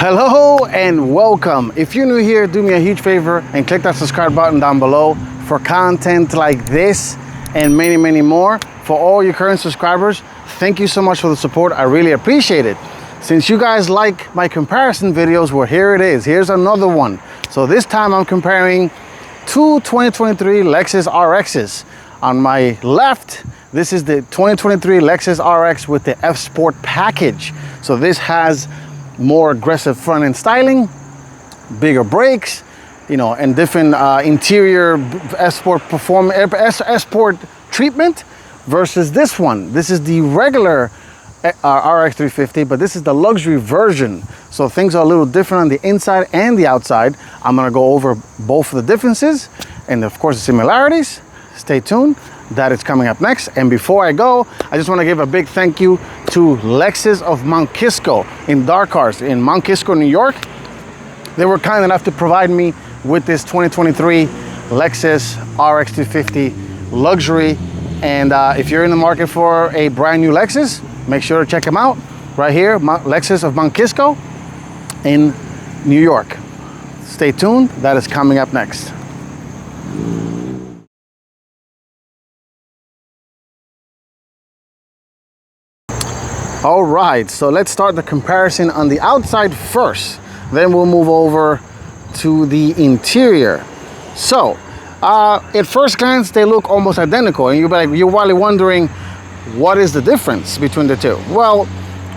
Hello and welcome. If you're new here, do me a huge favor and click that subscribe button down below for content like this and many more. For all your current subscribers, thank you so much for the support. I really appreciate it. Since you guys like my comparison videos, well, here it is. Here's another one. So this time I'm comparing two 2023 Lexus RXs. On my left, this is the 2023 Lexus RX with the F-Sport package. So this has more aggressive front end styling, bigger brakes, you know, and different interior F-Sport F-Sport treatment versus this one. This is the regular RX350, but this is the luxury version. So things are a little different on the inside and the outside. I'm gonna go over both of the differences and of course the similarities. Stay tuned. That is coming up next. And before I go, I just want to give a big thank you to Lexus of Mount Kisco in Dark Cars in Mount Kisco, New York. They were kind enough to provide me with this 2023 Lexus RX350 luxury. And if you're in the market for a brand new Lexus, make sure to check them out right here, Lexus of Mount Kisco in New York. Stay tuned. That is coming up next. All right, so let's start the comparison on the outside first. Then we'll move over to the interior. So, at first glance, they look almost identical. And you're probably wondering, what is the difference between the two? Well,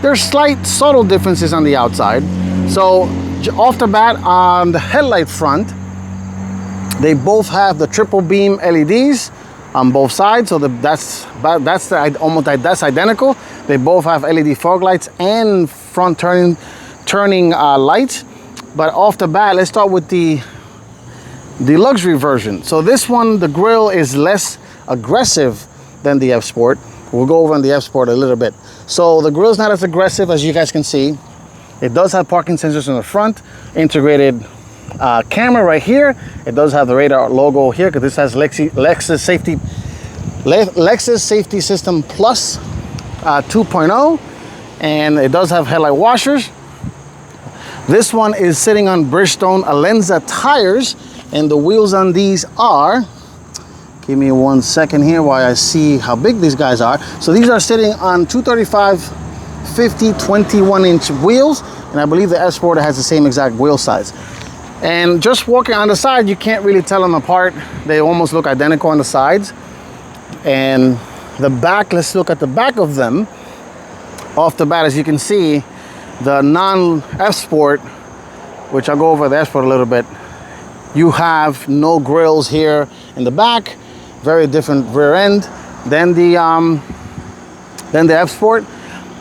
there's slight subtle differences on the outside. So, off the bat, on the headlight front, they both have the triple beam LEDs on both sides, so that's identical. They both have LED fog lights and front turning lights. But off the bat, let's start with the luxury version. So this one, the grille is less aggressive than the F-Sport. We'll go over on the F-Sport a little bit. So the grille is not as aggressive as you guys can see. It does have parking sensors in the front, integrated camera right here. It does have the radar logo here because this has Lexus Safety System Plus 2.0, and it does have headlight washers. This one is sitting on Bridgestone Alenza tires, and the wheels on these are, give me 1 second here while I see how big these guys are. So these are sitting on 235/50 21-inch wheels, and I believe the F-Sport has the same exact wheel size. And just walking on the side, you can't really tell them apart. They almost look identical on the sides. And the back, let's look at the back of them. Off the bat, as you can see, the non-F-Sport, which I'll go over the F-Sport a little bit, you have no grills here in the back, very different rear end than the F-Sport.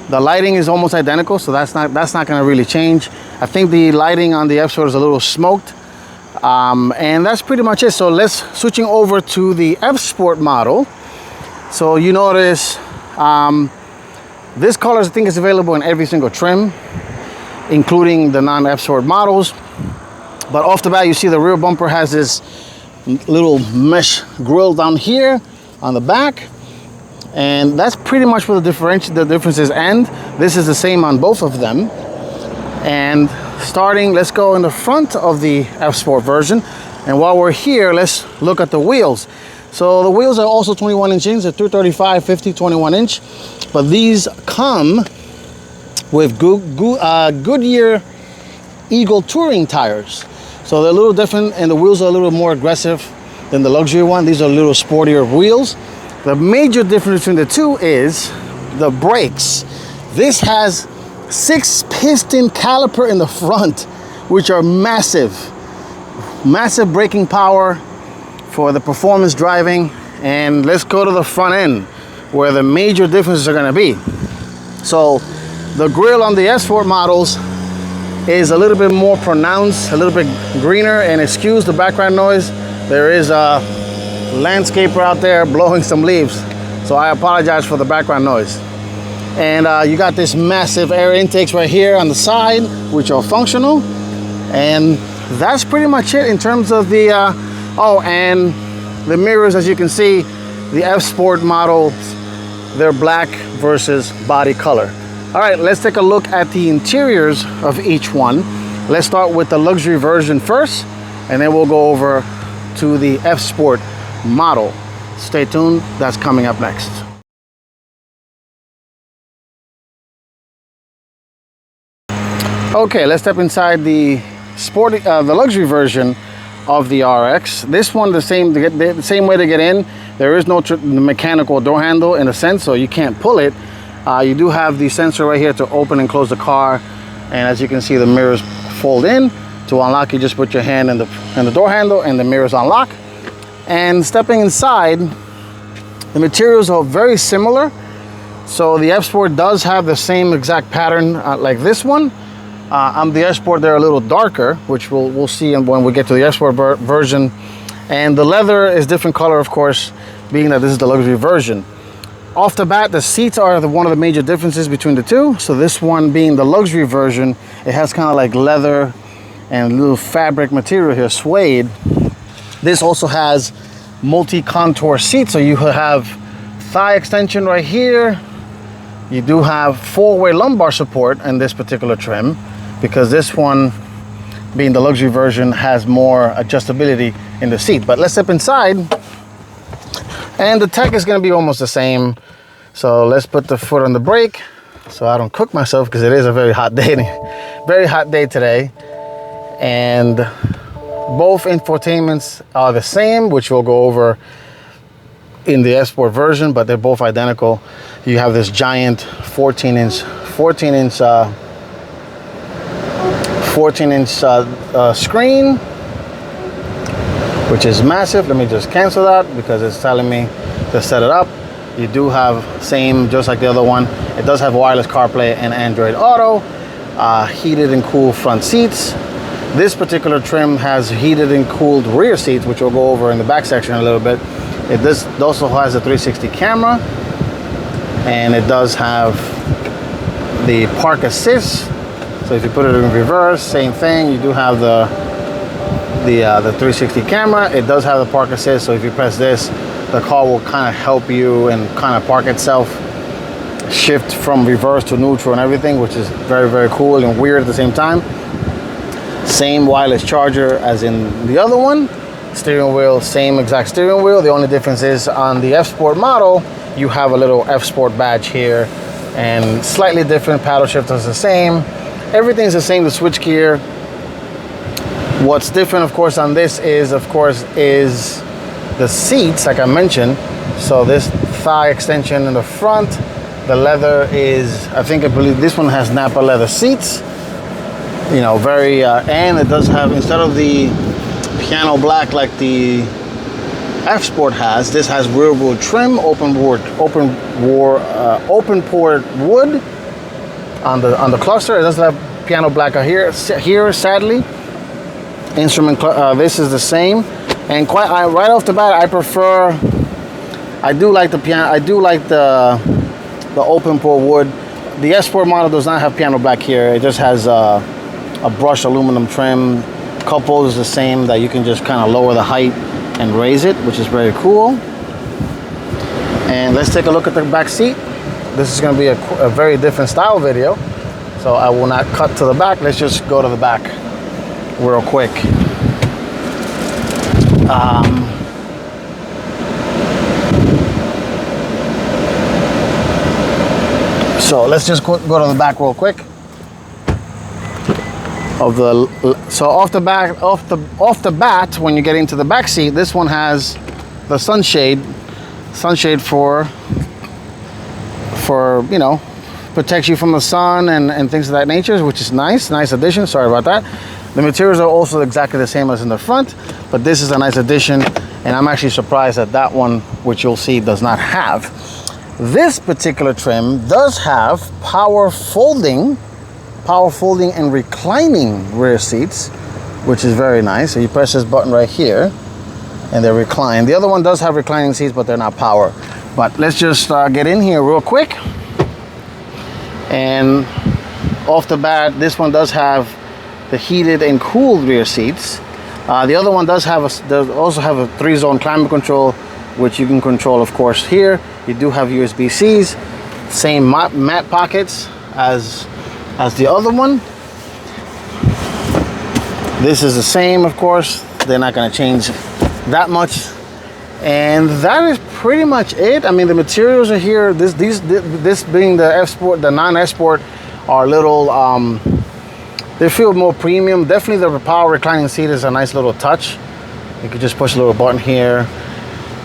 The lighting is almost identical, so that's not going to really change. I think the lighting on the F-Sport is a little smoked, and that's pretty much it. So let's switching over to the F-Sport model. So you notice this color, I think, is available in every single trim, including the non-F-Sport models. But off the bat, you see the rear bumper has this little mesh grille down here on the back. And that's pretty much where the differences end. This is the same on both of them. And starting, let's go in the front of the F-Sport version. And while we're here, let's look at the wheels. So the wheels are also 21-inch inches, they're 235/50 21-inch. But these come with Goodyear Eagle Touring tires. So they're a little different, and the wheels are a little more aggressive than the luxury one. These are a little sportier wheels. The major difference between the two is the brakes. This has 6-piston caliper in the front, which are massive braking power for the performance driving. And let's go to the front end where the major differences are going to be. So the grille on the F-Sport models is a little bit more pronounced, a little bit greener, and excuse the background noise. There is a landscaper out there blowing some leaves, so I apologize for the background noise. And you got this massive air intakes right here on the side, which are functional. And that's pretty much it in terms of the oh, and the mirrors, as you can see, the F-Sport models, they're black versus body color. All right, let's take a look at the interiors of each one. Let's start with the luxury version first, and then we'll go over to the F-Sport model. Stay tuned, that's coming up next. Okay, let's step inside the the luxury version of the RX. This one, the same way to get in. There is no mechanical door handle in a sense, so you can't pull it. You do have the sensor right here to open and close the car, and as you can see, the mirrors fold in. To unlock, you just put your hand in the door handle, and the mirrors unlock. And stepping inside, the materials are very similar. So the F-Sport does have the same exact pattern like this one. On the F-Sport, they're a little darker, which we'll see when we get to the F-Sport version. And the leather is different color, of course, being that this is the luxury version. Off the bat, the seats are one of the major differences between the two. So this one being the luxury version, it has kind of like leather and little fabric material here, suede. This also has multi-contour seats, so you have thigh extension right here. You do have four-way lumbar support in this particular trim, because this one, being the luxury version, has more adjustability in the seat. But let's step inside, and the tech is going to be almost the same. So let's put the foot on the brake so I don't cook myself, because it is a very hot day, today. And both infotainments are the same, which we'll go over in the F-Sport version, but they're both identical. You have this giant 14-inch screen, which is massive. Let me just cancel that because it's telling me to set it up. You do have same, just like the other one. It does have wireless CarPlay and Android Auto, heated and cooled front seats. This particular trim has heated and cooled rear seats, which we'll go over in the back section a little bit. It also has a 360 camera, and it does have the park assist. So if you put it in reverse, same thing. You do have the 360 camera. It does have the park assist, so if you press this, the car will kind of help you and kind of park itself, shift from reverse to neutral and everything, which is very, very cool and weird at the same time. Same wireless charger as in the other one. Steering wheel, same exact steering wheel. The only difference is on the F-Sport model, you have a little F-Sport badge here, and slightly different. Paddle shifters is the same. Everything's the same. The switch gear. What's different, of course, on this is the seats, like I mentioned. So this thigh extension in the front. The leather is, I believe this one has Napa leather seats. You know, very, and it does have, instead of the piano black like the F-Sport has, this has rear wheel trim, open port wood on the cluster. It doesn't have piano black here sadly. Instrument, this is the same, and right off the bat, I do like the open port wood. The F-Sport model does not have piano black here. It just has a brushed aluminum trim. Couple is the same, that you can just kind of lower the height and raise it, which is very cool. And let's take a look at the back seat. This is going to be a very different style video, so I will not cut to the back. Let's just go to the back real quick. So let's just go to the back real quick. So off the bat, when you get into the back seat, this one has the sunshade for you know, protects you from the sun and things of that nature, which is nice addition. Sorry about that. The materials are also exactly the same as in the front, but this is a nice addition, and I'm actually surprised that that one, which you'll see, does not have. This particular trim does have power folding and reclining rear seats, which is very nice. So you press this button right here and they recline. The other one does have reclining seats, but they're not power. But let's just get in here real quick. And off the bat, this one does have the heated and cooled rear seats. The other one does also have a 3-zone climate control, which you can control, of course, here. You do have USB-Cs, same matte pockets, as the other one. This is the same, of course. They're not going to change that much, and that is pretty much it. I mean, the materials are here. This being the F-Sport, the non-F-Sport, are little. They feel more premium. Definitely, the power reclining seat is a nice little touch. You can just push a little button here,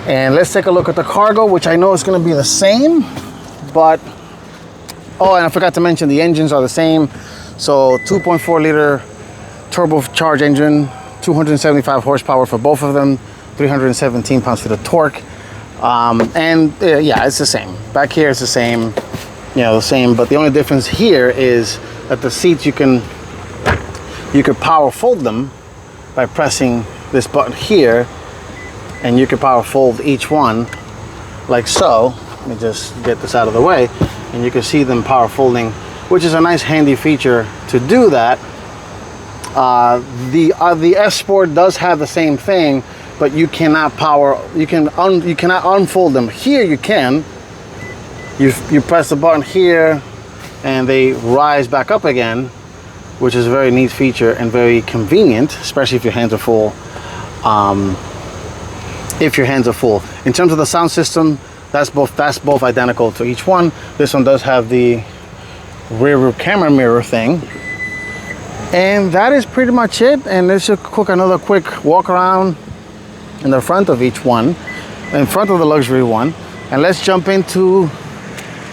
and let's take a look at the cargo, which I know is going to be the same, but oh, and I forgot to mention the engines are the same. So 2.4 liter turbocharged engine, 275 horsepower for both of them, 317 pounds-feet of torque, and yeah, it's the same. Back here it's the same, you know, the same. But the only difference here is that the seats you could power fold them by pressing this button here, and you can power fold each one like so. Let me just get this out of the way, and you can see them power folding, which is a nice handy feature to do that. The F-Sport does have the same thing, but you cannot you cannot unfold them. Here you can. You press the button here, and they rise back up again, which is a very neat feature and very convenient, especially if your hands are full. In terms of the sound system, that's both identical to each one. This one does have the rear camera mirror thing, and that is pretty much it. And let's just another quick walk around in the front of each one, in front of the luxury one, and let's jump into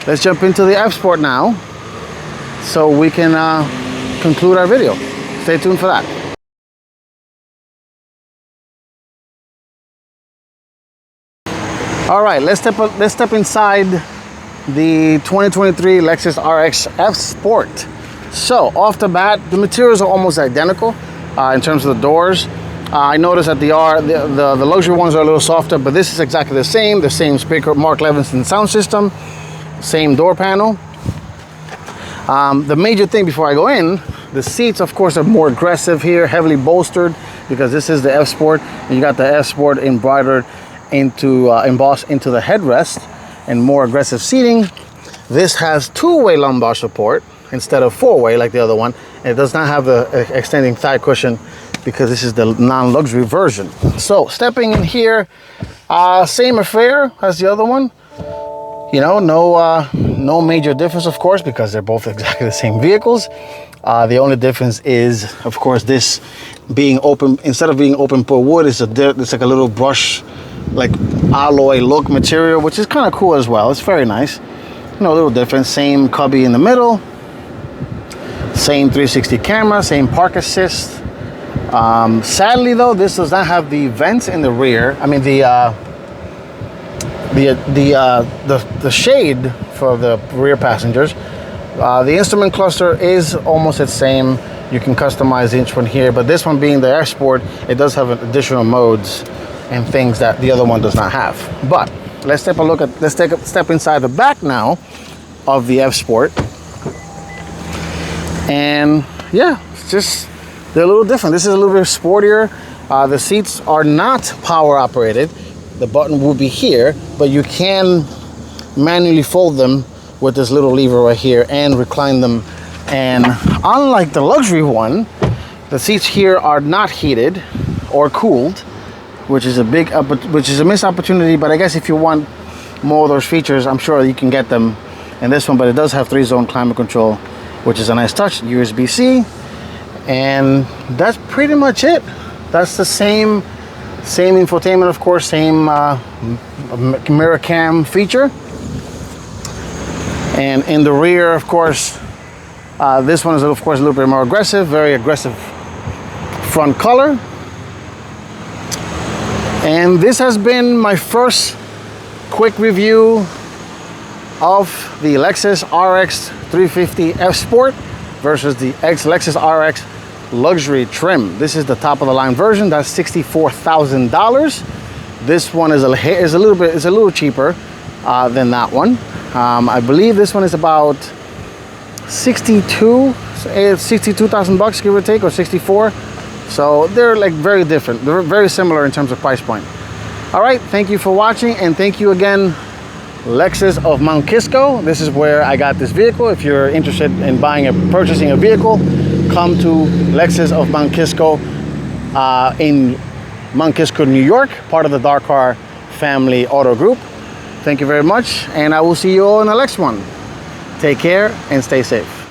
the F-Sport now, so we can conclude our video. Stay tuned for that. All right, let's step inside the 2023 Lexus RX F-Sport. So off the bat, the materials are almost identical in terms of the doors. I noticed that the luxury ones are a little softer, but this is exactly the same speaker, Mark Levinson sound system, same door panel. The major thing before I go in, the seats, of course, are more aggressive here, heavily bolstered, because this is the F-Sport, and you got the F-Sport embroidered embossed into the headrest, and more aggressive seating. This has two-way lumbar support instead of four-way like the other one. And it does not have the extending thigh cushion because this is the non-luxury version. So stepping in here, same affair as the other one. You know, no major difference, of course, because they're both exactly the same vehicles. The only difference is, of course, this being open, instead of being open pore wood, it's like a little brush, like alloy look material, which is kind of cool as well. It's very nice. You know, a little different. Same cubby in the middle, same 360 camera, same park assist. Sadly though, this does not have the vents in the rear. I mean the shade for the rear passengers. The instrument cluster is almost the same. You can customize each one here, but this one being the F-Sport, it does have additional modes and things that the other one does not have. But let's take a step inside the back now of the F-Sport. And yeah, it's just, they're a little different. This is a little bit sportier. The seats are not power operated. The button will be here, but you can manually fold them with this little lever right here and recline them. And unlike the luxury one, the seats here are not heated or cooled, which is a missed opportunity. But I guess if you want more of those features, I'm sure you can get them in this one. But it does have 3-zone climate control, which is a nice touch, USB-C, and that's pretty much it. That's the same infotainment, of course, same mirror cam feature. And in the rear, of course, this one is, of course, a little bit more aggressive, very aggressive front color. And this has been my first quick review of the Lexus RX350 F-Sport versus the Lexus RX luxury trim. This is the top of the line version. That's $64,000. This one is a little cheaper than that one. I believe this one is about 62,000 bucks, give or take, or 64. So they're like very different. They're very similar in terms of price point. All right, thank you for watching, and thank you again Lexus of Mount Kisco. This is where I got this vehicle. If you're interested in purchasing a vehicle, come to Lexus of Mount Kisco in Mount Kisco, New York, part of the Dark Car family auto group. Thank you very much, and I will see you all in the next one. Take care and stay safe.